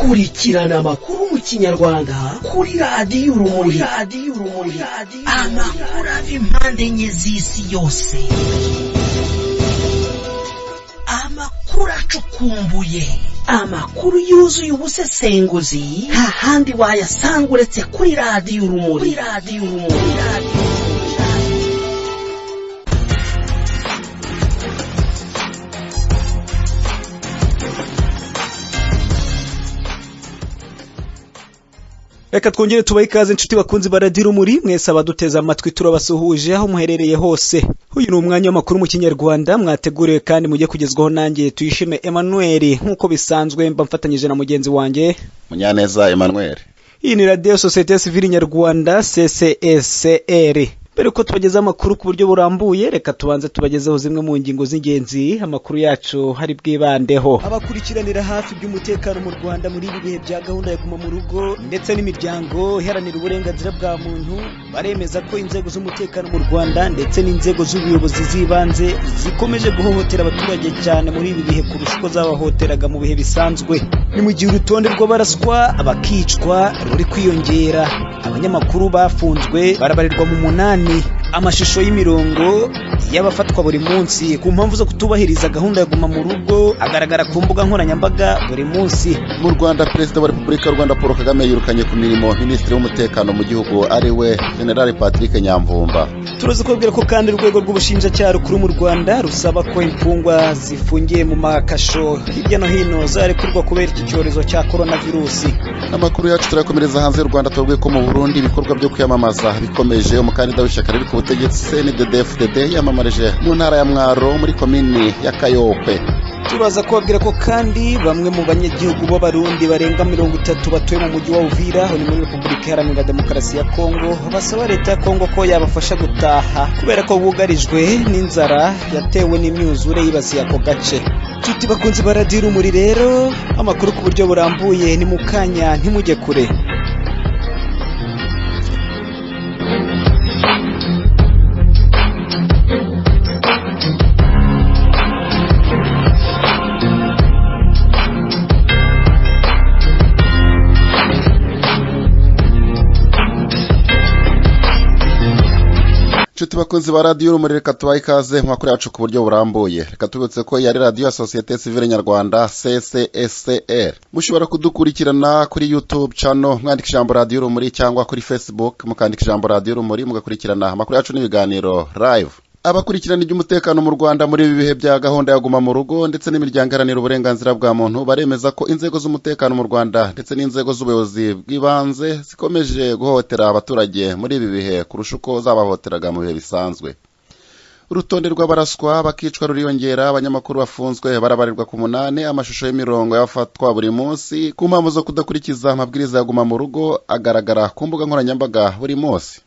kurikirana amakuru mu Kinyarwanda kuri radiyo Urumuri. Amakuru ava impande enye z'isi yose, amakuru acukumbuye, amakuru yuzuye ubusesenguzi, nta handi wayasanga uretse kuri radiyo Urumuri. Reka twongere tubahe ikaze inshuti bakunzi baradira Urumuri, mwese abaduteza amatwi turabasuhuje aho muherereye hose. Uyu ni umwanya w'amakuru mu Kinyarwanda mwateguriwe kandi mujye kugezwaho nanjye Tuyishime Emmanuel, nkuko bisanzwe mba mfatanyije na mugenzi wanjye Munyaneza Emmanuel. Iyi ni Radio Societe Civile Nyarwanda CCSR. Mbere ko tubageza amakuru ku buryo burambuye, reka tubanze tubagezeho zimwe mu ngingo z'ingenzi amakuru yacu hari bwibandeho. Abakurikiranira hafi by'umutekano mu Rwanda muri ibi bihe bya gahunda ya guma mu rugo ndetse n'imiryango iharanira uburenganzira bwa muntu baremeza ko inzego z'umutekano mu Rwanda ndetse n'inzego z'ubuyobozi zibanze zikomeje guhohotera abaturage cyane muri ibi bihe kurusha uko zabahohoteraga mu bihe bisanzwe. Ni mu gihe urutonde rw'abaraswa abakicwa ruri kwiyongera. Abanyamakuru bafunzwe barabarirwa mu 8. Amashusho y'imirongo y'abafatwa buri munsi ku mpamvu zo kutubahiriza gahunda ya guma mu rugo agaragara ku mbuga nkoranyambaga buri munsi. Mu Rwanda, Perezida wa Repubulika y'u Rwanda Paul Kagame yirukanye ku mirimo Minisitiri w'umutekano mu gihugu ari we General Patrick Nyamvumba. Turaza kubabwira ko kandi urwego rw'ubushinjacyaha rukuru mu Rwanda rusaba ko imfungwa zifungiye mu makasho hirya no hino zarekurwa kubera iki cyorezo cya coronavirus. Amakuru yacu turakomereza hanze y'u Rwanda, tubwiye ko mu Burundi ibikorwa byo kwiyamamaza bikomeje. Umukandida w'ishyaka riri ku butegetsi CNDD-FDD yamamarije mu ntara ya Mwaro muri komini ya Kayokwe. Turaza kubabwira ko kandi bamwe mu banyagihugu b'Abarundi barenga 30 batuye mu mujyi wa Uvira aho ni muri Repubulika Iharanira Demokarasi ya Kongo basaba leta ya Kongo ko yabafasha gutaha kubera ko bugarijwe n'inzara yatewe n'imyuzure yibasiye ako gace. Tuti bakunzi baradira Urumuri rero, amakuru ku buryo burambuye ni mukanya, ntimujye kure. Inshuti bakunzi ba Radio Urumuri, reka tubahe ikaze mu makuru yacu ku buryo burambuye. Reka tubutse ko yari Radio ya Societe Civile Nyarwanda CCSR. Mushobora kudukurikirana kuri YouTube channel mwandika ijambo Radio Urumuri cyangwa kuri Facebook mukandika ijambo Radio Urumuri mugakurikirana amakuru yacu n'ibiganiro live. Abakurikirana iby'umutekano mu Rwanda muri ibi bihe bya gahunda ya guma mu rugo ndetse n'imiryango iharanira uburenganzira bwa muntu baremeza ko inzego z'umutekano mu Rwanda ndetse n'inzego z'ubuyobozi bw'ibanze zikomeje guhohotera abaturage muri ibi bihe kurusha uko zabahohoteraga mu bihe bisanzwe. Urutonde rw'abaraswa bakicwa ruriyongera, abanyamakuru bafunzwe barabarirwa ku 8. Amashusho y'imirongo y'abafatwa buri munsi ku mpamvu zo kudakurikiza amabwiriza ya guma mu rugo agaragara ku mbuga nkoranyambaga buri munsi.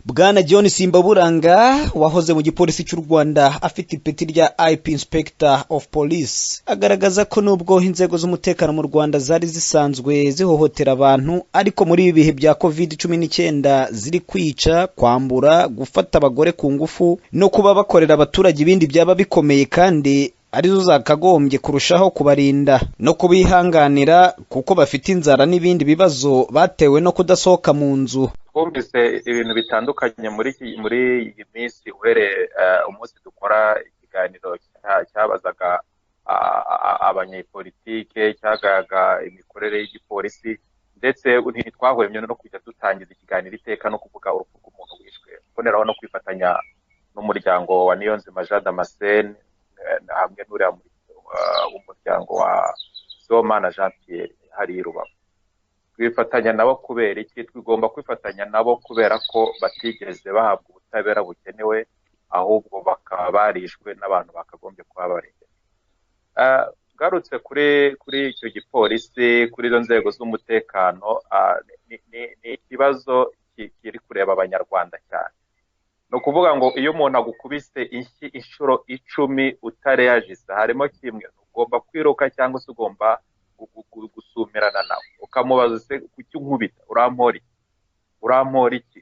Bwana John Simbaburanga wahoze mu gipolisi cy'u Rwanda afite ipeti rya IP Inspector of Police agaragaza ko nubwo inzego z'umutekano mu Rwanda zari zisanzwe zihohotera abantu, ariko muri ibi bihe bya COVID-19 ziri kwica, kwambura, gufata abagore ku ngufu no kuba bakorera abaturage ibindi byaba bikomeye kandi arizo zakagombye kurushaho kubarinda no kubihanganira kuko bafite inzara n'ibindi bibazo batewe no kudasohoka mu nzu. Twumvise ibintu bitandukanye muri iyi minsi uhereye umunsi dukora ikiganiro cyabazaga abanyepolitike, cyagaga imikorere y'igipolisi, ndetse ntitwahwemye no kujya dutangiza ikiganiro iteka no kuvuga urupfu rw'umuntu wishwe, mboneraho no kwifatanya n'umuryango wa Niyonzima Jean Damascene hamwe n'uriya umuryango wa Sibomana Jean Pierre hari i Rubavu. Twifatanya nabo kubera iki? Twigomba kwifatanya nabo kubera ko batigeze bahabwa ubutabera bukenewe, ahubwo bakaba barishwe n'abantu bakagombye kuba barengera. Garutse kuri icyo gipolisi, kuri izo nzego z'umutekano, ni ikibazo kiri kureba abanyarwanda cyane. No kuvuga ngo iyo umuntu agukubise inshuro 10 utareyajiza harimo kimwe, ugomba kwiruka cyangwa se ugomba gusumirana nawe ukamubaza se kuki unkubita, urampora iki?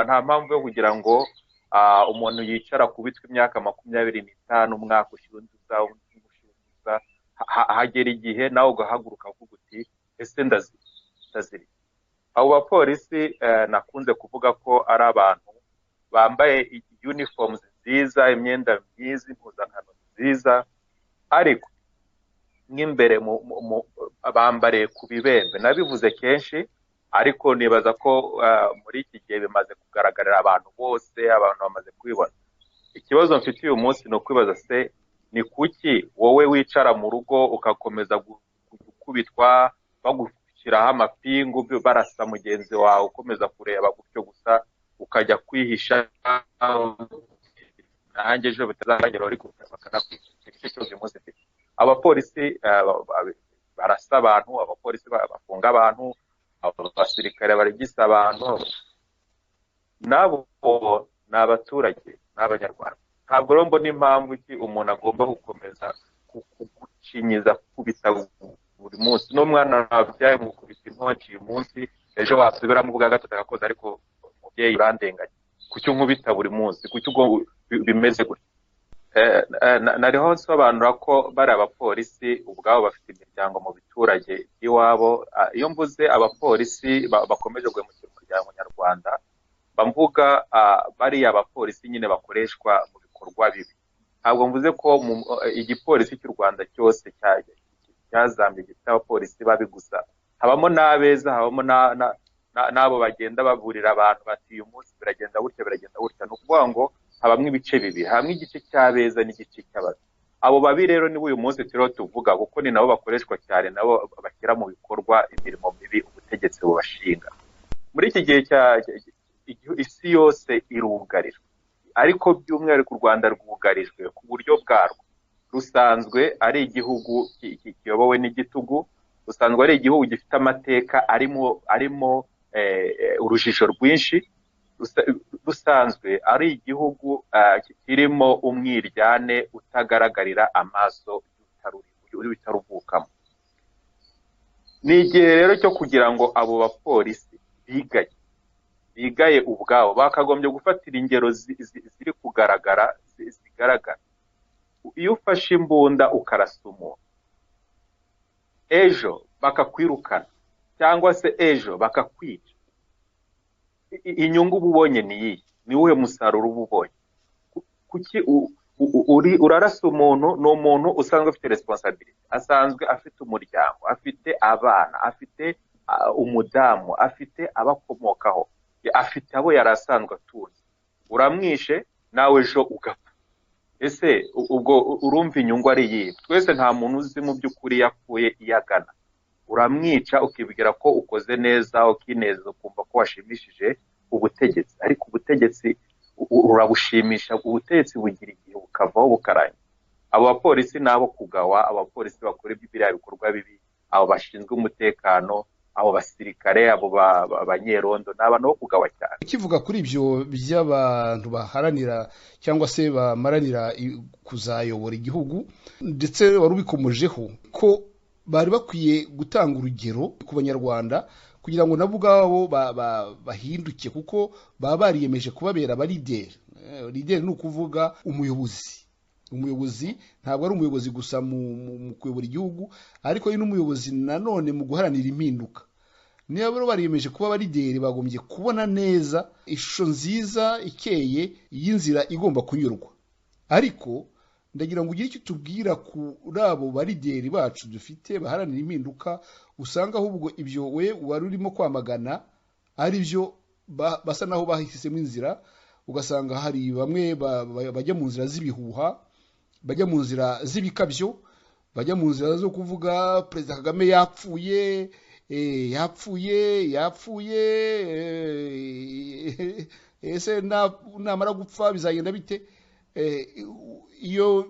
Nta mpamvu yo kugira ngo umuntu yicara kubitwa imyaka 25 umwaka ushyunduza hagera igihe nawe ugahaguruka uvuga uti ese ndaziri abo bapolisi nakunze kuvuga ko ari abantu bambaye uniforms nziza, imyenda myiza, impuzankano nziza, ariko nk'imbere bambariye ku bibembe. Nabivuze kenshi, ariko nibaza ko muri iki gihe bimaze kugaragarira abantu bose, abantu bamaze kubibona. Ikibazo mfite uyu munsi ni ukwibaza se ni kuki wowe wicara mu rugo ugakomeza gukubitwa bagushyiraho amapingu barasa mugenzi wawe, ukomeza kureba gutyo gusa ukajya kwihisha, nanjye ejo bitazagera uri bakanakwica. Icyo kibazo uyu munsi mfite. Abapolisi barasa abantu, abapolisi bafunga abantu, abasirikare barigisa abantu, nabo ni abaturage, ni abanyarwanda. Ntabwo rero mbona impamvu ki umuntu agomba gukomeza kugucinyiza, kubita buri munsi. N'umwana wabyaye mukubita intoki uyu munsi, ejo wasubiramo ubwa gatatu agakoza, ariko umubyeyi urandenganya. Kuki unkubita buri munsi? Kuki bimeze gutya? Nariho nsobanura ko bari abapolisi ubwabo bafite imiryango mu biturage iwabo. Iyo mvuze abapolisi bakomeje guhemukira umuryango nyarwanda, bamvuga bariya abapolisi nyine bakoreshwa mu bikorwa bibi. Ntabwo mvuze ko igipolisi cy'u Rwanda cyose cyazambye gifite abapolisi babi gusa. Habamo n'abeza, habamo n'abo bagenda baburira abantu bati uyu munsi biragenda gutya, biragenda gutya. Ni ukuvuga ngo habamwe ibice bibiri, hamwe igice cy'abeza n'igice cy'ababi. Abo babi rero nibo uyu munsi turiho tuvuga, kuko ni nabo bakoreshwa cyane, nabo bashyira mu bikorwa imirimo mibi ubutegetsi bubashinga. Muri iki gihe isi yose irugarijwe, ariko by'umwihariko u Rwanda rwugarijwe ku buryo bwarwo. Rusanzwe ari igihugu kiyobowe n'igitugu, rusanzwe ari igihugu gifite amateka arimo urujijo rwinshi, rusanzwe ari igihugu kirimo umwiryane utagaragarira amaso bitaruvukamo. Ni igihe rero cyo kugira ngo abo bapolisi bigaye ubwabo, bakagombye gufatira ingero ziri kugaragara, zigaragara. Iyo ufashe imbunda ukarasa umuntu, ejo bakakwirukana cyangwa se ejo bakakwica, inyungu uba ubonye ni iyi? Ni uwuhe musaruro uba ubonye? Kuki urarasa umuntu? Ni umuntu usanzwe afite responsibility, asanzwe afite umuryango, afite abana, afite umudamu, afite abakomokaho, afite abo yari asanzwe atunze. Uramwishe nawe ejo ugapfa. Ese ubwo urumva inyungu ari iyihe? Twese nta muntu uzi mu by'ukuri yapfuye iyagana. Uramwica ukibwira ko ukoze neza, ukineza, ukumva ko washimishije ubutegetsi, ariko ubutegetsi urabushimisha. Ubutegetsi bugira igihe bukavaho bukaranya. Abo bapolisi nabo kugawa, abapolisi bakora biriya bikorwa bibi, abo bashinzwe umutekano, abo basirikare, abo banyerondo, n'abantu bo kugawa cyane. Ukivuga kuri ibyo by'abantu baharanira cyangwa se bamaranira kuzayobora igihugu, ndetse wari ubikomojeho ko bari bakwiye gutanga urugero ku banyarwanda kugira ngo nabo ubwabo bahinduke, kuko baba bariyemeje kubabera abalideri. Lideri ni ukuvuga umuyobozi. Umuyobozi ntabwo ari umuyobozi gusa mu kuyobora igihugu, ariko ni n'umuyobozi nanone mu guharanira impinduka. Niba rero bariyemeje kuba abalideri, bagombye kubona neza ishusho nziza ikeye y'inzira igomba kunyurwa. Ariko ndagira ngo ugire icyo tubwira kuri abo balideri bacu dufite baharanira impinduka, usanga ahubwo ibyo we wari urimo kwamagana ari byo basa naho bahisemo inzira. Ugasanga hari bamwe bajya mu nzira z'ibihuha, bajya mu nzira z'ibikabyo, bajya mu nzira zo kuvuga Perezida Kagame yapfuye, ese namara gupfa bizagenda bite? Iyo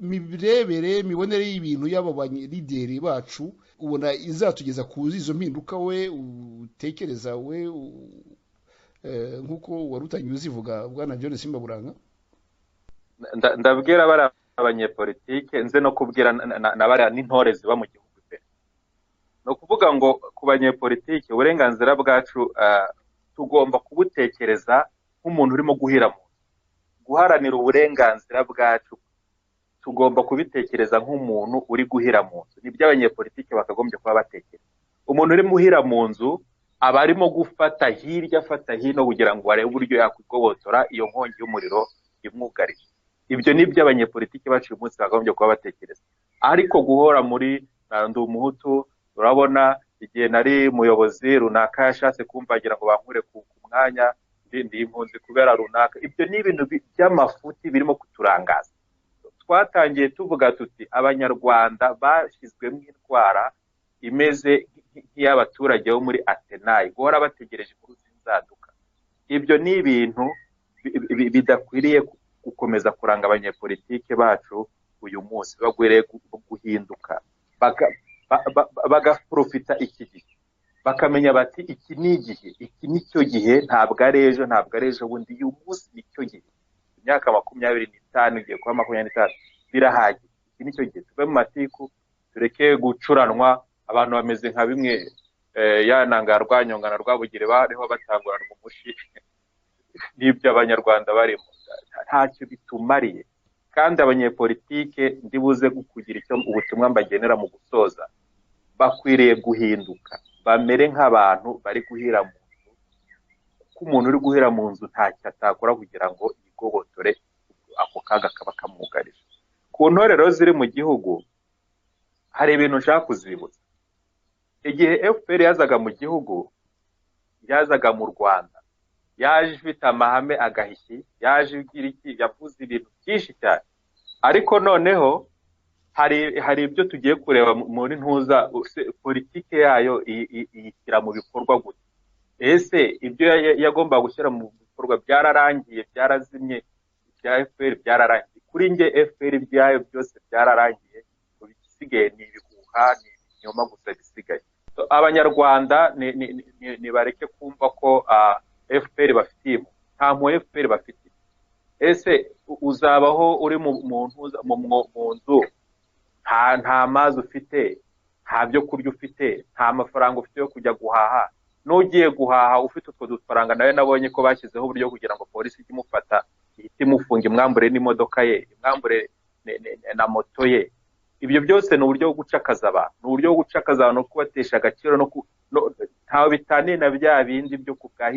mibonere y'ibintu y'abo balideri bacu ubona izatugeza ku izo mpinduka we utekereza, we nk'uko wari utangiye uzivuga Bwana John Simba Buranga? Ndabwira bari abanyepolitike, nze no kubwira n'abari n'intore ziba mu gihugu imbere. No kuvuga ngo ku banyepolitike uburenganzira bwacu tugomba kubutekereza nk'umuntu urimo guharanira uburenganzira bwacu. Tugomba kubitekereza nk'umuntu uri guhira mu nzu. Nibyo abanyepolitike bakagombye kuba batekereza. umuntu uri muhira mu nzu aba arimo gufata hirya afata hino kugira ngo arebe uburyo yakwigobotora iyo nkongi y'umuriro imwugarije. Ibyo ni byo abanyepolitiki bacu uyu munsi bagombye kuba batekereza. Ariko guhora muri ndi umuhutu, urabona igihe nari muyobozi runaka yashatse kumvagira ngo bankure ku mwanya ndi impunzi kubera runaka. Ibyo ni ibintu by'amafuti birimo kuturangaza. Twatangiye tuvuga tuti abanyarwanda bashyizwemo indwara imeze nk'iy'abaturage bo muri Atenayi, guhora bategereje inkuru z'inzaduka. Ibyo ni ibintu bidakwiriye gukomeza kuranga abanyepolitike bacu uyu munsi. Bagwiriye guhinduka bagaprofita iki gihe, bakamenya bati iki ni igihe, iki ni cyo gihe, ntabwo ari ejo bundi, uyu munsi ni cyo gihe. Imyaka 25 igiye kuba 25 birahagije. Iki ni cyo gihe tuve mu matiku, tureke gucuranwa. Abantu bameze nka bimwe yananga rwanyongana rwabugire bariho batangurana mu mushi n'ibyo abanyarwanda barimo ntacyo bitumariye. Kandi abanyepolitike ndibuze kugira icyo ubutumwa mbagenera mu gusoza, bakwiriye guhinduka, bamere nk'abantu bari guhira mu nzu, kuko umuntu uri guhira mu nzu ntacyo atakora kugira ngo yigobotore ako kaga kaba kamugarije. Ku ntorero ziri mu gihugu hari ibintu nshaka kuzibutsa. Igihe FPR yazaga mu gihugu, yazaga mu Rwanda, yaje ifite amahame agahiki, yaje igira iki, yavuze ibintu byinshi cyane. Ariko noneho hari ibyo tugiye kureba muri ntuza politike yayo iyishyira mu bikorwa gute. Ese ibyo yagomba gushyira mu bikorwa byararangiye, byarazimye, bya FPR byararangiye. Kuri nge FPR byayo byose byararangiye, bisigaye ni ibihuha, ni ibinyoma gusa bisigaye. Abanyarwanda ni bareke kumva ko FPR bafitiye, nta mu FPR bafite. Ese uzabaho uri mu nzu, nta mazi ufite, nta byo kurya ufite, nta mafaranga ufite yo kujya guhaha. N'ugiye guhaha ufite utwo dufaranga, nawe nabonye ko bashyizeho uburyo kugira ngo polisi ijye imufata, ihite imufunga, imwambure n'imodoka ye, imwambure na moto ye. Ibyo byose ni uburyo bwo gucakaza abantu, ni uburyo bwo gucakaza abantu no kubatesha agaciro, ntawe bitaniye na bya bindi byo bwa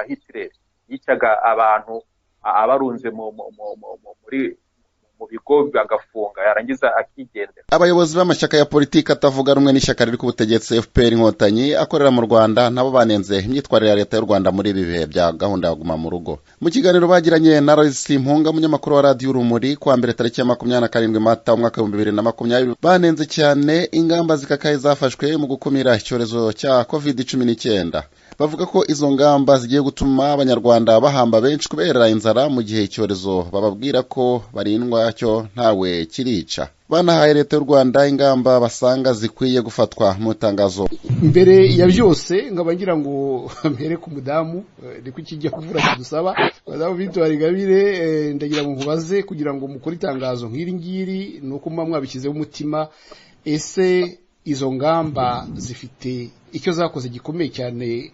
Hitler yicaga abantu abarunze mu bigo bagafunga, yarangiza akigendera. Abayobozi b'amashyaka ya politiki atavuga rumwe n'ishyaka riri ku butegetsi FPR Inkotanyi akorera mu Rwanda nabo banenze imyitwarire ya leta y'u Rwanda muri ibi bihe bya gahunda ya guma mu rugo. Mu kiganiro bagiranye na Royce Impunga, munyamakuru wa Radio Urumuri, kuwa mbere tariki ya 27 Mata umwaka 2020, banenze cyane ingamba zikakaye zafashwe mu gukumira icyorezo cya COVID-19. Bavuga ko izo ngamba zigiye gutuma abanyarwanda bahamba benshi kubera inzara, mu gihe icyorezo bababwira ko barindwa cyo ntawe kirica. Banahaye leta y'u Rwanda ingamba basanga zikwiye gufatwa mu tangazo. Mbere ya byose ngabangira ngo mbere ku mudamu niko kijya kuvura kidusaba, bazabo Victoire Ingabire, ndagira ngo nkubaze kugira ngo mukore itangazo nk'iri ngiri nuko mwabishyizeho umutima. Ese izo ngamba zifite icyo zakoze gikomeye cyane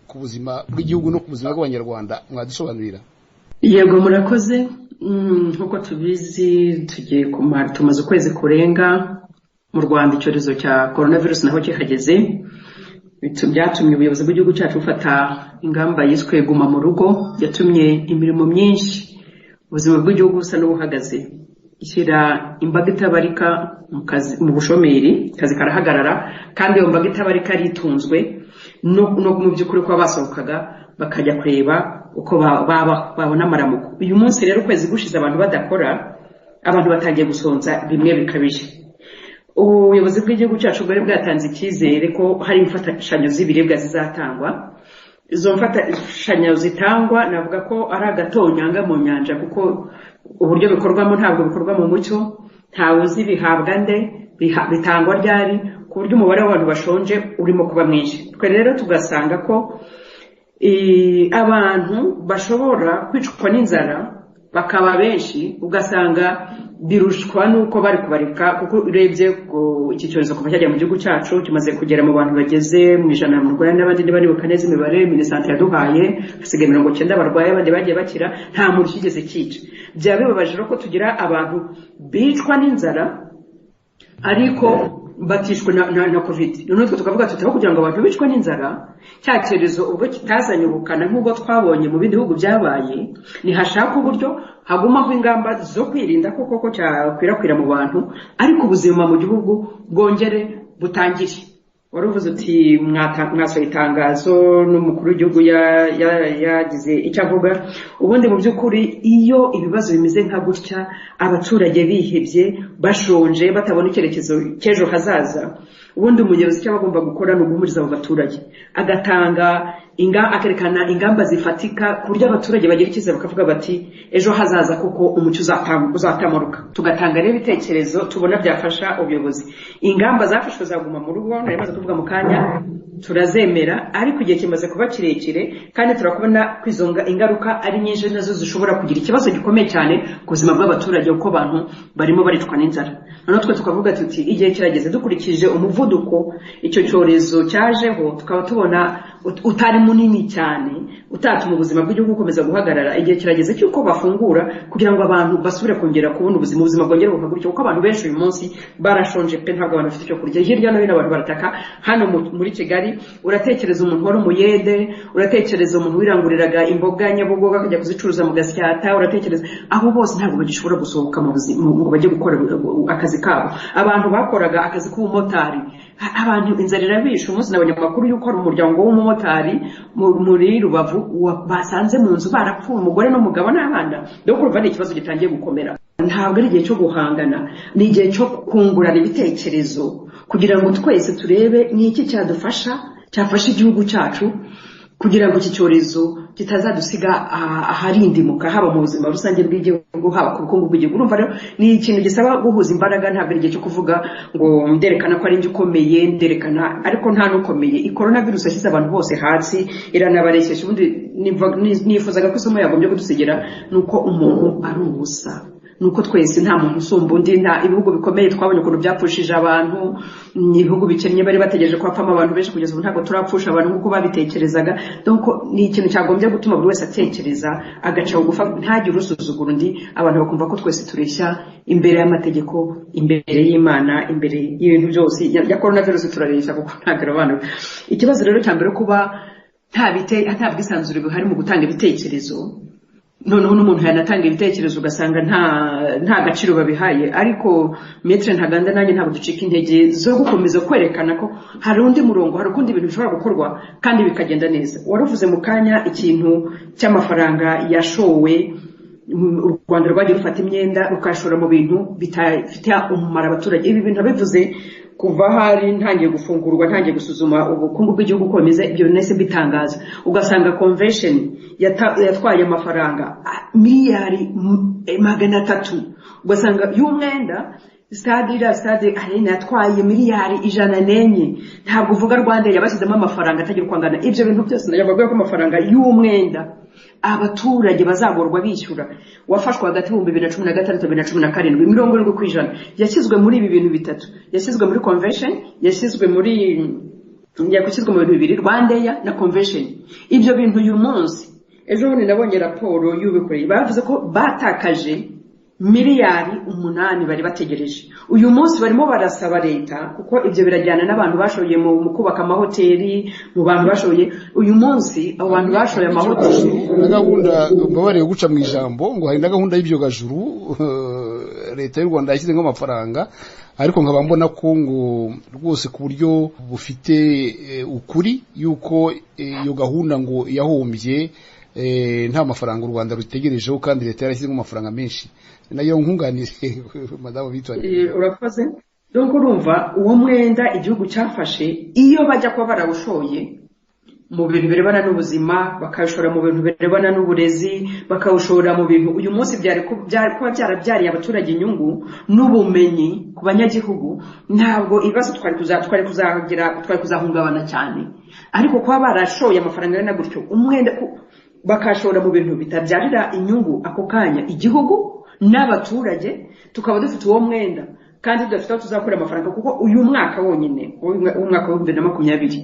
ku buzima bw'igihugu no ku buzima bw'abanyarwanda, mwadusobanurira? Yego, murakoze. Nkuko tubizi tumaze ukwezi kurenga mu Rwanda icyorezo cya coronavirus naho kihageze. Byatumye ubuyobozi bw'igihugu cyacu bufata ingamba yiswe guma mu rugo, yatumye imirimo myinshi ubuzima bw'igihugu busa n'ubuhagaze, ishyira imbaga itabarika mu bushomeri, kazi karahagarara, kandi iyo mbaga itabarika ritunzwe no mu by'ukuri ko basohokaga bakajya kureba uko babona amaramuko. Uyu munsi rero ukwezi gushize abantu badakora, abantu batangiye gusonza bimwe bikabije. Ubuyobozi bw'igihugu cyacu bwari bwatanze icyizere ko hari imfatashanyo z'ibiribwa zizatangwa. Izo mfatashanyo zitangwa navuga ko ari agatonyanga mu nyanja, kuko uburyo bikorwamo ntabwo bikorwa mu mucyo, ntawe uzi bihabwa nde, bitangwa ryari, ku buryo umubare w'abantu bashonje urimo kuba mwinshi. Twe rero tugasanga ko abantu bashobora kwicwa n'inzara bakaba benshi, ugasanga birushwa nuko bari kubarika, kuko urebye iki cyorezo kuva cyajya mu gihugu cyacu kimaze kugera mu bantu bageze mu 100 mu Rwanda, n'abandi ntibari bukaneze imibare Minisante yaduhaye, hasigaye 90 barwaye, abandi bagiye bakira, nta muntu kigeze kica. Byabibabaje ko tugira abantu bicwa n'inzara ariko batishwe na covid none twe tukavuga tutaho kugira ngo abantu bicwe n'inzara cya cyerezo ubwo kitazanye ubukana nk'ubwo twabonye mu bindi bihugu byabaye ni hashaka uburyo hagumaho ingamba zo kwirinda koko cyakwirakwira mu bantu ariko ubuzima mu gihugu bwongere butangire waruvuze uti mwasohoye itangazo n'umukuru w'igihugu yagize icyo avuga ubundi mu by'ukuri iyo ibibazo bimeze nka gutya abaturage bihebye bashonje batabona icyerekezo cy'ejo hazaza ubundi umuyobozi icyo bagomba gukora ni uguhumuriza abo baturage agatanga akerekana ingamba zifatika ku buryo abaturage bagira icyizere bakavuga bati ejo hazaza kuko umucyo uzatamuruka tugatanga rero ibitekerezo tubona byafasha ubuyobozi ingamba zafashwe zaguma mu rugo narimaze kuvuga mu kanya turazemera ariko igihe kimaze kuba kirekire kandi turakubona kwizonga ingaruka ari nyinshi nazo zishobora kugira ikibazo gikomeye cyane ku buzima bw'abaturage uko abantu barimo baricwa n'inzara none twe tukavuga tuti igihe kirageze dukurikije umuvuduko icyo cyorezo cyajeho tukaba tubona utari munini cyane utatuma ubuzima bw'igihugu gukomeza guhagarara igihe kirageze cyuko bafungura kugira ngo abantu basubire kongera kubona ubuzima bwongera bukagurikira kuko abantu benshi uyu munsi barashonje pe ntabwo abantu bafite icyo kurya hirya no hino abantu barataka hano muri Kigali uratekereza umuntu wari umuyede uratekereza umuntu wiranguriraga imboga Nyabugogo akajya kuzicuruza mu Gasyata uratekereza abo bose ntabwo bagishobora gusohoka mu buzima ngo bajye gukora akazi kabo abantu bakoraga akazi k'ubumotari abantu inzara irabisha umunsi nabonye amakuru yuko ari umuryango w'umumotari muri Rubavu basanze mu nzu barapfuye umugore n'umugabo n'abana dore kurva ni ikibazo gitangiye gukomera ntabwo ari igihe cyo guhangana ni igihe cyo kungurana ibitekerezo kugira ngo twese turebe ni iki cyafasha igihugu cyacu kugira ngo iki cyorezo kitazadusiga aharindimuka haba mu buzima rusange bw'igihugu haba ku bukungu bw'igihugu urumva rero ni ikintu gisaba guhuza imbaraga ntabwo ari igihe cyo kuvuga ngo nderekana ko ari njye ukomeye nderekana ariko nta n'ukomeye coronavirus yashyize abantu bose hasi iranabareshyeshya ubundi nifuzaga ko isomo yagombye kudusigera nuko umuntu ari ubusa nuko twese nta muntu usumba undi nta ibihugu bikomeye twabonye ukuntu byapfushije abantu ibihugu bikennye bari bategereje ko hapfamo abantu benshi kugeza ubu ntabwo turapfusha abantu nk'uko babitekerezaga donc ni ikintu cyagombye gutuma buri wese atekereza agaca bugufa ntagire usuzugura undi abantu bakumva ko twese tureshya imbere y'amategeko imbere y'Imana imbere y'ibintu byose ya coronavirus turareshya kuko ntabwo abantu ikibazo rero cya mbere kuba nta bwisanzure buhari mu gutanga ibitekerezo noneho n'umuntu yanatanga ibitekerezo ugasanga nta gaciro babihaye ariko Maître Ntaganda nanjye ntabwo ducika intege zo gukomeza kwerekana ko hari undi murongo hari ukundi ibintu bishobora gukorwa kandi bikagenda neza waruvuze mu kanya ikintu cy'amafaranga yashowe u Rwanda rwagiye rufata imyenda rukashora mu bintu bifite umumaro abaturage ibi bintu bivuze kuva hari ntangiye gufungurwa ntangiye gusuzuma ubukungu bw'igihugu uko bimeze ibyo nese bitangaza ugasanga convention yatwaye amafaranga miliyari 300 ugasanga y'umwenda stade arena yatwaye miliyari 104 ntabwo uvuga Rwanda yabashyizemo amafaranga atagira kwangana ibyo bintu byose ndayavuga ko amafaranga y'umwenda abaturage bazagorwa bishyura wafashwa hagati mu 2016-2017 70% yashyizwe muri ibi bintu bitatu yashyizwe muri convention yashyizwe mu bintu bibiri Rwandair na convention ibyo bintu uyu munsi ejo bundi nabonye raporo y'ubikoreye bavuze ko batakaje miliyari 8 bari bategereje uyu munsi barimo barasaba leta kuko ibyo birajyana n'abantu bashoye mu kubaka amahoteli mu bantu bashoye uyu munsi abo bantu bashoye amahoteli na gahunda babare guca mu ijambo ngo hari na gahunda y'ibyogajuru leta y'u Rwanda yashyize nk'amafaranga ariko nkaba mbona ko ngo rwose ku buryo bufite ukuri yuko iyo gahunda ngo yahombye nta mafaranga u Rwanda rutegerejeho kandi leta yarashyize amafaranga menshi nayo nkunganire madame bitware urakoze donc urumva uwo mwenda igihugu cyafashe iyo bajya kuba barawushoye mu bintu birebana n'ubuzima bakawushora mu bintu birebana n'uburezi bakawushora mu bintu uyu munsi byari kuba byarabyariye abaturage inyungu n'ubumenyi ku banyagihugu ntabwo ibibazo twari kuzahungabana cyane ariko kuba barashoye amafaranga na gutyo umwenda bakashora mu bintu bitabyarira inyungu ako kanya igihugu n'abaturage tukaba dufite uwo mwenda kandi tudafite aho tuzakura amafaranga kuko uyu mwaka wonyine umwaka wa 2020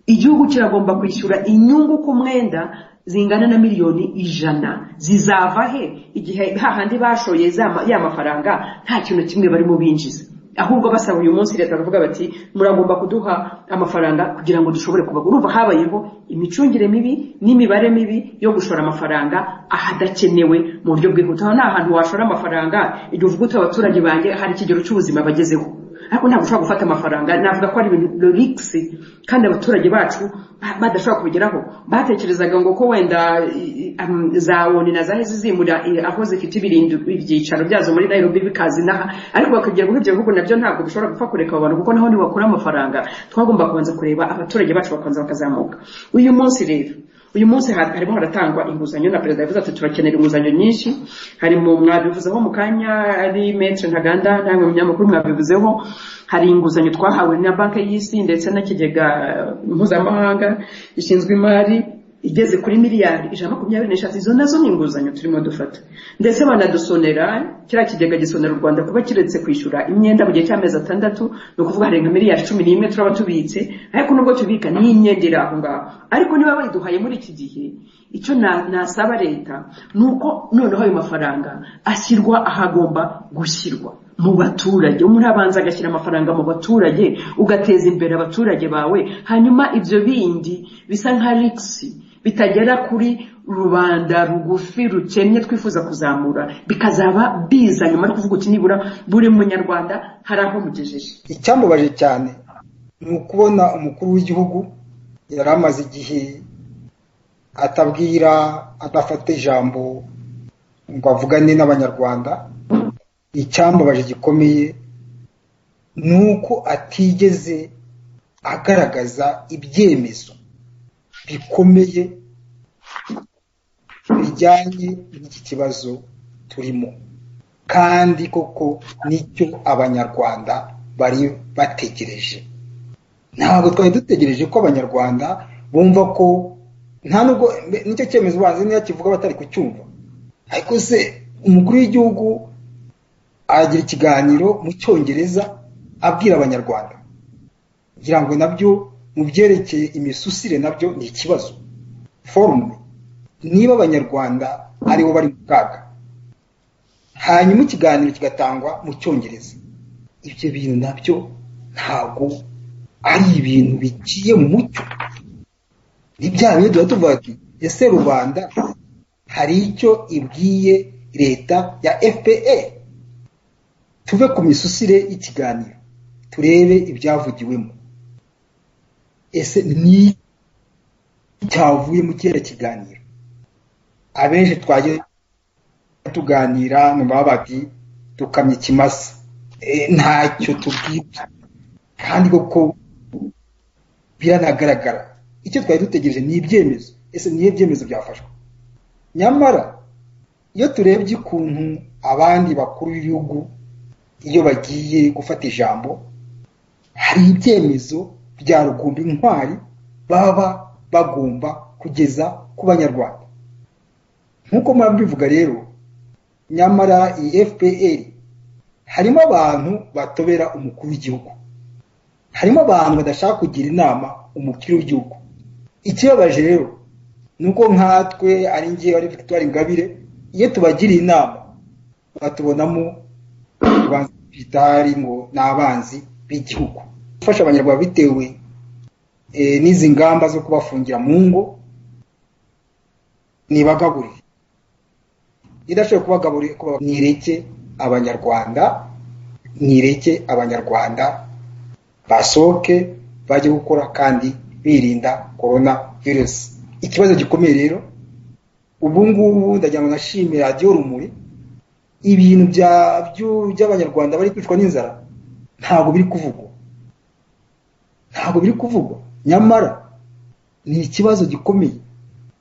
igihugu kiragomba kwishyura inyungu ku mwenda zingana na miliyoni 100 zizava he igihe hahandi bashoye ya mafaranga nta kintu kimwe barimo binjiza ahubwo basaba uyu munsi leta baravuga bati muragomba kuduha amafaranga kugira ngo dushobore kubaho. Urumva habayeho imicungire mibi n'imibare mibi yo gushora amafaranga ahadakenewe mu buryo bwihuta. Aho nta hantu washora amafaranga igihe uvuga uti abaturage banjye hari ikigero cy'ubuzima bagezeho, ariko ntabwo ushobora gufata amafaranga. Navuga ko ari ibintu risks kandi abaturage bacu badashobora kubigeraho. Batekerezaga ngo ko wenda za ONU na za zimura aho zifite ibyicaro byazo muri Nairobi bikazinaha, ariko bakagira ngo ibyo bihugu nabyo ntabwo bishobora gupfa kureka abantu kuko naho ntibakura amafaranga. Twagomba kubanza kureba abaturage bacu bakabanza bakazamuka. Uyu munsi harimo haratangwa inguzanyo na perezida yavuze ati turakenera inguzanyo nyinshi. Hari mu mwabivuzeho mu kanya ari Maître Ntaganda namwe munyamakuru mwabivuzeho, hari inguzanyo twahawe na banki y'isi ndetse n'ikigega mpuzamahanga gishinzwe imari igeze kuri miliyari 124. Izo nazo ni inguzanyo turimo dufata, ndetse banadusonera kiriya kigega gisonera u Rwanda kuba kiretse kwishyura imyenda mu gihe cy'amezi 6, no kuvuga harenga miliyari 11 turaba tubitse. Ariko nubwo tubika ni imyenda iri aho ngaho, ariko niba bayiduhaye muri iki gihe, icyo nasaba leta nuko noneho ayo mafaranga ashyirwa ahagomba gushyirwa mu baturage. Umuntu abanza agashyira amafaranga mu baturage, ugateza imbere abaturage bawe, hanyuma ibyo bindi bisa nka riksi bitagera kuri rubanda rugufi rukennye twifuza kuzamura, bikazaba biza nyuma yo kuvuga uti nibura buri munyarwanda hari aho mugejeje. Icyambabaje cyane ni ukubona umukuru w'igihugu yari amaze igihe atabwira, adafata ijambo ngo avugane n'abanyarwanda. Icyambabaje gikomeye ni uko atigeze agaragaza ibyemezo bikomeye bijyanye n'iki kibazo turimo, kandi koko nicyo abanyarwanda bari bategereje. Ntabwo twari dutegereje ko abanyarwanda bumva ko nta nubwo nicyo cyemezo bazi niyo kivuga batari kucyumva. Ariko se umukuru w'igihugu agira ikiganiro mu Cyongereza abwira abanyarwanda, kugira ngo nabyo mu byerekeye imisusire nabyo ni ikibazo. Forume niba abanyarwanda aribo bari mu kaga, hanyuma ikiganiro kigatangwa mu Cyongereza, ibyo bintu nabyo ntabwo ari ibintu bigiye mu mucyo. Ni bya bintu tuba tuvuga ati ese rubanda hari icyo ibwiye leta ya FPR. Tuve ku misusire y'ikiganiro turebe ibyavugiwemo. Ese ni cyavuye mu kera kiganiro? Abenshi twagiye tuganira mu babati tukamye kimasa, ntacyo tubwira, kandi koko biranagaragara. Icyo twari dutegereje ni ibyemezo. Ese niye byemezo byafashwe? Nyamara iyo turebye ukuntu abandi bakuru b'ibihugu iyo bagiye gufata ijambo, hari ibyemezo bya rugumbi intwari baba bagomba kugeza ku banyarwanda. Nkuko mwabivuga rero, nyamara iyi FPR harimo abantu batobera umukuru w'igihugu, harimo abantu badashaka kugira inama umukuru w'igihugu. Ikibabaje rero nuko nkatwe ari ngiye ari Victoire Ingabire, iyo tubagiriye inama batubonamo bitari ngo n'abanzi b'igihugu. Gufasha abanyarwanda bitewe n'izi ngamba zo kubafungira mu ngo, nibagaburire. Idashobora kubagaburira ko nireke abanyarwanda basohoke bajye gukora kandi birinda corona virus. Ikibazo gikomeye rero ubu ngubu ndagira ngo nashimire Radio Rumuri, ibintu by'abanyarwanda bari kwicwa n'inzara ntabwo biri kuvugwa, nyamara ni ikibazo gikomeye.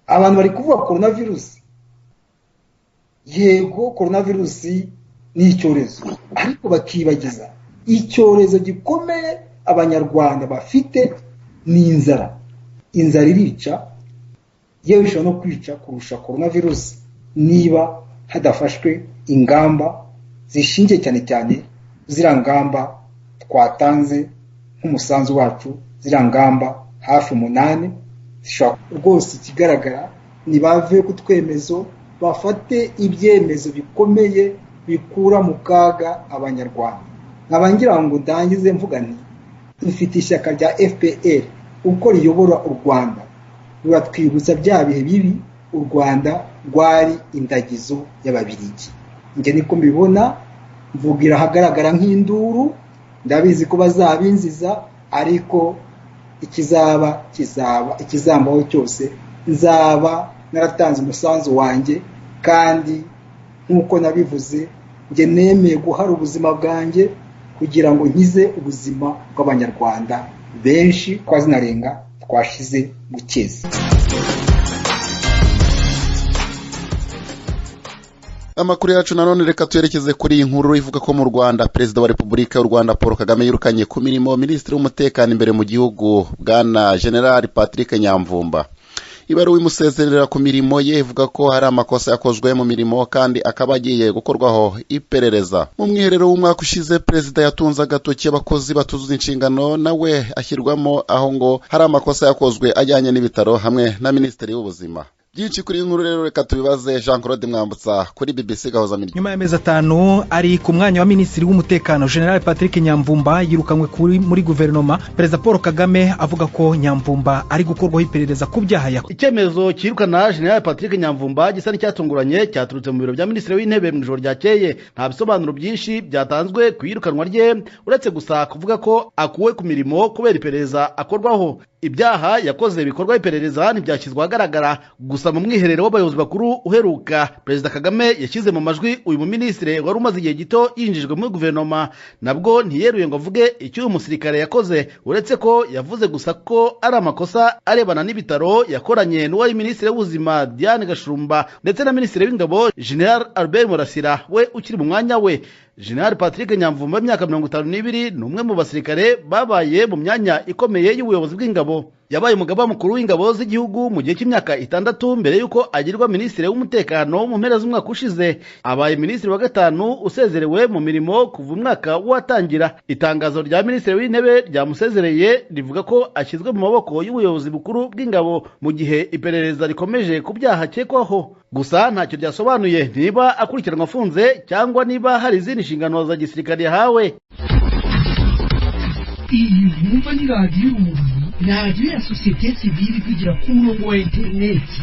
Abantu bari kuvuga coronavirus, yego coronavirus ni icyorezo, ariko bakibagiza icyorezo gikomeye abanyarwanda bafite ni inzara. Inzara irica, yewe ishobora no kwica kurusha coronavirus niba hadafashwe ingamba zishingiye cyane cyane ziriya ngamba twatanze nk'umusanzu wacu, ziriya ngamba hafi 8 zishobora rwose. Ikigaragara ni bave ku twemezo, bafate ibyemezo bikomeye bikura mu kaga abanyarwanda. nkaba ngira ngo ndangize mvuga nti dufite ishyaka rya FPR uko riyobora u Rwanda ruratwibutsa bya bihe bibi u Rwanda rwari indagizo y'Ababirigi. Nge niko mbibona, mvugira hagaragara nk'induru, ndabizi ko bazabinziza, ariko ikizambaho cyose nzaba naratanze umusanzu wanjye, kandi nk'uko nabivuze nge nemeye guhara ubuzima bwanjye kugira ngo nkize ubuzima bw'Abanyarwanda benshi twazinarenga twashize gukeza. Amakuru yacu nanone reka twerekeze kuri iyi nkuru ivuga ko mu Rwanda Perezida wa Repubulika y'u Rwanda Paul Kagame yirukanye ku mirimo Minisitiri w'Umutekano imbere mu gihugu Bwana General Patrick Nyamvumba. Ibaruwa imusezerera ku mirimo ye ivuga ko hari amakosa yakozwe mu mirimo kandi akaba agiye gukorwaho iperereza. Mu mwiherero w'umwaka ushize Perezida yatunze agatoki abakozi batuzuza inshingano nawe ashyirwamo aho ngo hari amakosa yakozwe ajyanye n'ibitaro hamwe na Minisitiri w'Ubuzima. Byinshi kuri inkuru rero reka tubibaze Jean Claude Mwambutsa kuri BBC Gahoza Mirya. Nyuma y'amezi 5 ari ku mwanya wa Minisitiri w'Umutekano General Patrick Nyamvumba yirukanywe muri guverinoma, Perezida Paul Kagame avuga ko Nyamvumba ari gukorwaho iperereza ku byaha yakoze. Icyemezo kirukana General Patrick Nyamvumba gisa n'icyatunguranye cyaturutse mu biro bya Minisitiri w'Intebe mu ijoro ryakeye. Nta bisobanuro byinshi byatanzwe ku yirukanwa rye uretse gusa kuvuga ko akuwe ku mirimo kubera iperereza akorwaho. Ibyaha yakoze bikorwa iperereza ntibyashyizwe ahagaragara, gusa mu mwiherero w'abayobozi bakuru uheruka Perezida Kagame yashyize mu majwi uyu muminisitiri wari umaze igihe gito yinjijwe muri guverinoma, nabwo ntiyeruye ngo avuge icyo uyu musirikare yakoze, uretse ko yavuze gusa ko ari amakosa arebana n'ibitaro yakoranye n'uwari Minisitiri w'Ubuzima Diane Gashumba ndetse na Minisitiri w'Ingabo General Albert Murasira we ukiri mu mwanya we. General Patrick Nyamvumba w'imyaka 52 ni umwe mu basirikare babaye mu myanya ikomeye y'ubuyobozi bw'ingabo. Yabaye umugaba mukuru w'ingabo z'igihugu mu gihe cy'imyaka 6 mbere yuko agirwa Minisitiri w'Umutekano mu mpera z'umwaka ushize. Abaye Minisitiri wa 5 usezerewe mu mirimo kuva umwaka watangira. Itangazo rya Minisitiri w'Intebe ryamusezereye rivuga ko ashyizwe mu maboko y'ubuyobozi bukuru bw'ingabo mu gihe iperereza rikomeje ku byaha akekwaho. Gusa ntacyo ryasobanuye niba akurikiranwa afunze cyangwa niba hari izindi nshingano za gisirikare yahawe. Iyi mwumva ni radiyo ya sosiyete sivili kugira ku murongo wa interineti.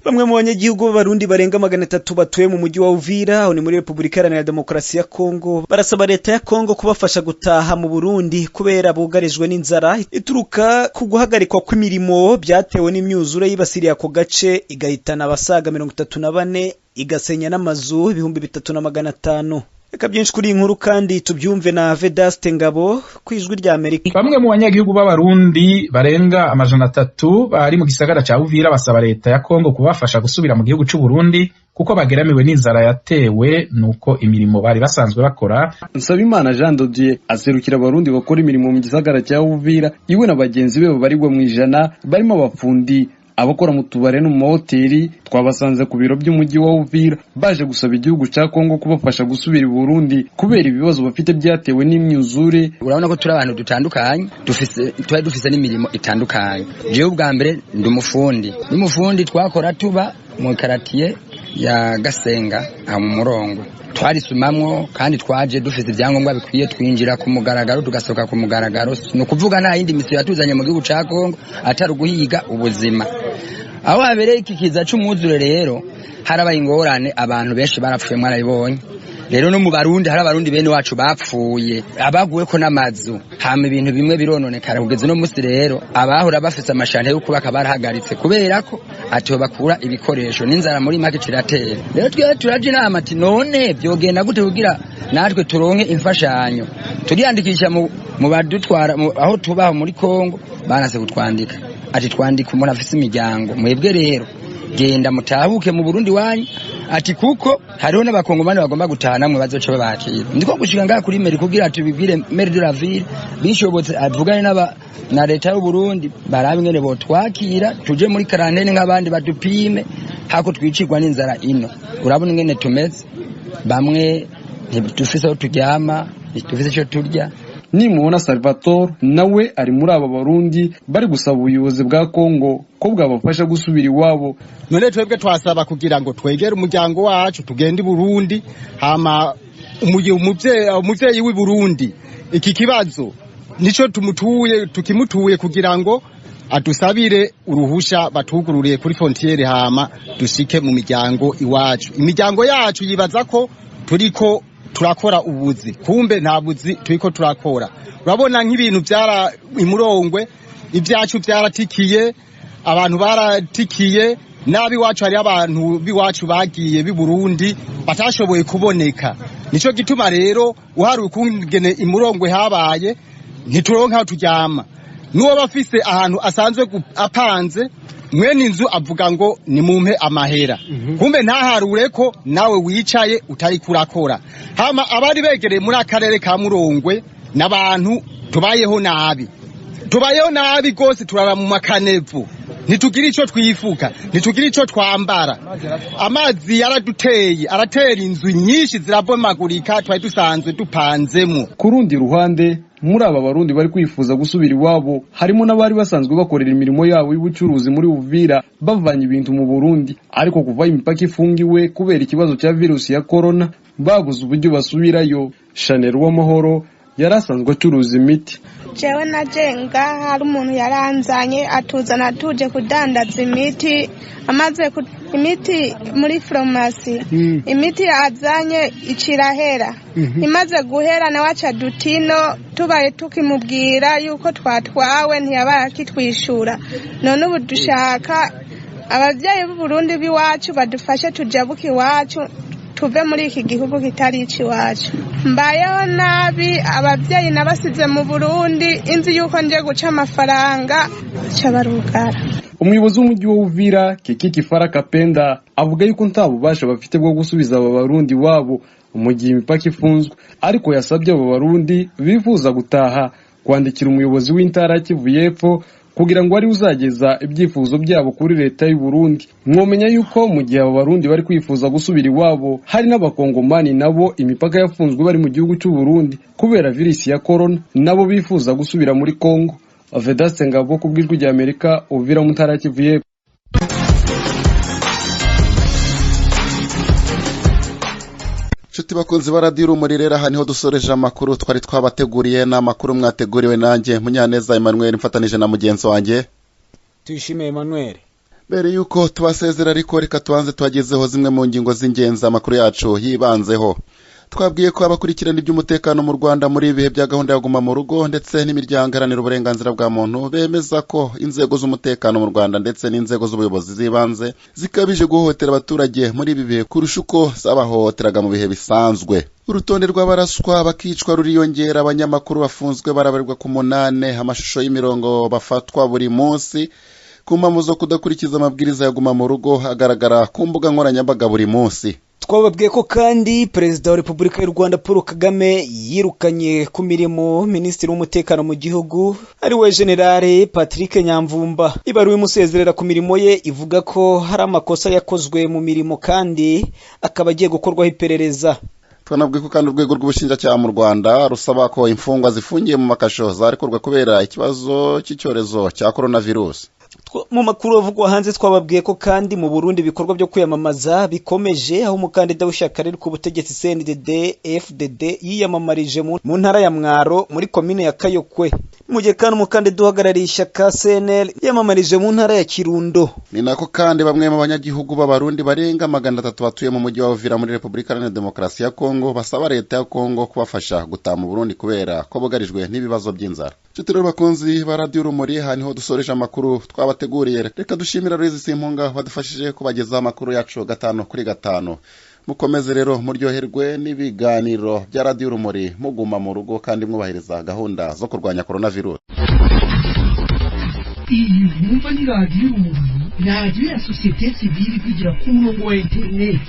Bamwe mu banyagihugu b'Abarundi barenga 300 batuye mu mujyi wa Uvira aho ni muri Repubulika Iharanira Demokarasi ya Kongo barasaba leta ya Kongo kubafasha gutaha mu Burundi kubera bugarijwe n'inzara ituruka ku guhagarikwa kw'imirimo byatewe n'imyuzure yibasiriye ako gace igahitana abasaga 34 igasenya n'amazu 3500. Reka byinshi kuri inkuru kandi tubyumve na Vedaste Ngabo kwijwi rya Amerika. Bamwe mu banyagihugu b'Abarundi barenga 300 bari mu gisagara ca Uvira basaba leta ya Kongo kubafasha gusubira mu gihugu cy'u Burundi kuko bageramiwe n'inzara yatewe nuko imirimo bari basanzwe bakora. Nsabimana Jean de Dieu aserukira Abarundi bakora imirimo mu gisagara cya Uvira iwe na bagenzi be barirwa mu ijana barimo abafundi abakora mu tubare no mu mahoteli. Twabasanze ku biro by'umujyi wa Uvira baje gusaba igihugu cya Kongo kubafasha gusubira i Burundi kubera ibibazo bafite byatewe n'imyuzure. Urabona ko turi abantu dutandukanye dufise n'imirimo itandukanye. Jewe ubwa mbere ndi umufundi twakora tuba mu karatiye ya Gasenga aha mu Murongo. Twarisumamwo kandi twaje dufite ibyangombwa bikwiye twinjira ku mugaragaro tugasohoka ku mugaragaro. No kuvuga nta yindi misiyo yatuzanye mu gihugu cya Kongo atari guhiga ubuzima. Aho habereye iki kiza cy'umwuzure rero harabaye ingorane, abantu benshi barapfuye mwarabibonye. Rero no mu Barundi hari Abarundi bene wacu bapfuye abaguwe ko n'amazu hama ibintu bimwe birononekara kugeza no musi. Rero abahora bafite amashante yo kubaka barahagaritse kubera ko atiho bakura ibikoresho n'inzara muri make kiratera. Rero twe turaje inama ati none byogenda gute kugira natwe turonke imfashanyo. Turiyandikisha mu badutwara aho tubaho muri Kongo banase kutwandika ati twandika umuntu afite imiryango, mwebwe rero genda mutahuke mu Burundi wanyu ati kuko hariho n'abakongomani bagomba gutana mwe bazoca babakira. Ndiko gushika ngaha kuri meri kugira tubibwire maire de la ville bishobotse avugane na leta y'u Burundi barabe ngene bo twakira tuje muri karantene nk'abandi badupime hako twicirwa n'inzara ino. Urabona ngene tumeze, bamwe ntidufise aho turyama, ntidufise icyo turya. Nimubona Salvatore nawe ari muri aba barundi bari gusaba ubuyobozi bwa Kongo ko bwabafasha gusubira iwabo. None twebwe twasaba kugira ngo twegere umuryango wacu tugende i Burundi, hama umuvyeyi w'i Burundi iki kibazo nico tukimutuye kugira ngo adusabire uruhusha batugururiye kuri frontiere, hama dushike mu miryango iwacu. Imiryango yacu yibaza ko turiko turakora ubuzi, kumbe nta buzi turiko turakora. Urabona nk'ibintu byara imurongwe, ibyacu byaratikiye, abantu baratikiye, nabi wacu hari abantu biwacu bagiye bi Burundi batashoboye kuboneka. Nico gituma rero uharuye kungene imurongwe habaye ntituronka turyama. Nuwo bafise ahantu asanzwe apanze mwene inzu avuga ngo ni mumpe amahera, kumbe ntaharure ko nawe wicaye utari kurakora. Hama abari begereye muri akarere ka Murongwe n'abantu tubayeho nabi gose, turara mu makanevu, ntitugira ico twifuka, ntitugira ico twambara. Amazi yaraduteye, aratera inzu nyinshi zirabomagurika twari dusanzwe dupanzemo. Kurundi ruhande muri aba barundi bari kwifuza gusubira iwabo harimo n'abari basanzwe bakorera imirimo yabo y'ubucuruzi muri Uvira bavanye ibintu mu Burundi, ariko kuva imipaka ifungiwe kubera ikibazo cya virusi ya corona babuze uburyo basubirayo. Chanel w'amahoro yarasanzwe acuruza imiti. Jewe najenga hari umuntu yaranzanye atuzana tuje kudandaza imiti, amaze imiti muri farumasi, imiti azanye icirahera, imaze guhera na wacha dutino tubaye tukimubwira yuko twatwawe ntiyabaye akitwishura. None ubu dushaka abavyeyi b'u Burundi biwacu badufashe tujabuke iwacu, tuve muri iki gihugu kitari iwacu. Mbayeho nabi, abavyeyi nabasize mu Burundi, inzi yuko nje guca amafaranga cabarugara. Umuyobozi w'umujyi wa Uvira Kiki Kifara Kapenda avuga yuko nta bubasha bafite bwo gusubiza aba barundi wabo mu gihe imipaka ifunzwe, ariko yasabye aba barundi bifuza gutaha kwandikira umuyobozi w'intara Kivu y'Epfo kugira ngo ari uzageza ibyifuzo byabo kuri leta y'u Burundi. Mwomenya yuko mu gihe aba barundi bari kwifuza gusubira iwabo hari n'abakongomani nabo imipaka yafunzwe bari mu gihugu cy'u Burundi kubera virusi ya corona, nabo bifuza gusubira muri Kongo. Vedaste Ngabo ku bw'ijwi rya Amerika, Uvira mu ntara Kivu y'Epfo. Nshuti bakunzi ba Radio Urumuri, rero aha niho dusoreje amakuru twari twabateguriye, n'amakuru mwateguriwe nanjye Munyaneza Emmanuel mfatanije na mugenzi wanjye Tuyishime Emmanuel. Mbere yuko tubasezera ariko reka tubanze twagezeho zimwe mu ngingo z'ingenzi amakuru yacu yibanzeho. Twabwiye ko abakurikirana iby'umutekano mu Rwanda muri ibihe bya gahunda yo guma mu rugo ndetse n'imiryango iharanira uburenganzira bwa muntu bemeza ko inzego z'umutekano mu Rwanda ndetse n'inzego z'ubuyobozi zibanze zikabije guhohotera abaturage muri ibi bihe kurusha uko zabahohoteraga mu bihe bisanzwe. Urutonde rw'abaraswa bakicwa ruriyongera, abanyamakuru bafunzwe barabarirwa ku 8, amashusho y'imirongo bafatwa buri munsi ku mpamvu zo kudakurikiza amabwiriza yo guma mu rugo agaragara ku mbuga nkoranyambaga buri munsi. Twababwiye ko kandi Perezida wa Repubulika y'u Rwanda Paul Kagame yirukanye ku mirimo Minisitiri w'umutekano mu gihugu ari we Generale Patrick Nyamvumba. Ibaruwe imusezerera ku mirimo ye ivuga ko hari amakosa yakozwe mu mirimo kandi akaba agiye gukorwaho iperereza. Twanabwiye ko kandi urwego rw'ubushinjacyaha mu Rwanda rusaba ko imfungwa zifungiye mu makasho zarekurwa kubera ikibazo cy'icyorezo cya coronavirus. Mu makuru avugwa hanze twababwiye ko kandi mu Burundi ibikorwa byo kwiyamamaza bikomeje, aho umukandida w'ishyaka riri ku butegetsi CNDD FDD yiyamamarije mu ntara ya Mwaro muri komine ya Kayokwe, mu gihe kandi umukandida uhagarariye ishyaka CNL yiyamamarije mu ntara ya Kirundo. Ni nako kandi bamwe mu banyagihugu b'abarundi barenga 300 batuye mu mujyi wa Uvira muri Repubulika Iharanira Demokarasi ya Kongo basaba leta ya Kongo kubafasha gutaha mu Burundi kubera ko bugarijwe n'ibibazo by'inzara. Rero bakunzi ba Radio Urumuri, haniho dusoreje amakuru twabateguriye. Reka dushimira Louise Simpunga wadufashije kubagezaho amakuru yacu 5 kuri 5. Mukomeze rero muryoherwe n'ibiganiro bya Radio Urumuri, muguma mu rugo kandi mwubahiriza gahunda zo kurwanya coronavirus. Iyi mwumva ni Radio Urumuri, radio ya societe civile kugira ku murongo wa internet.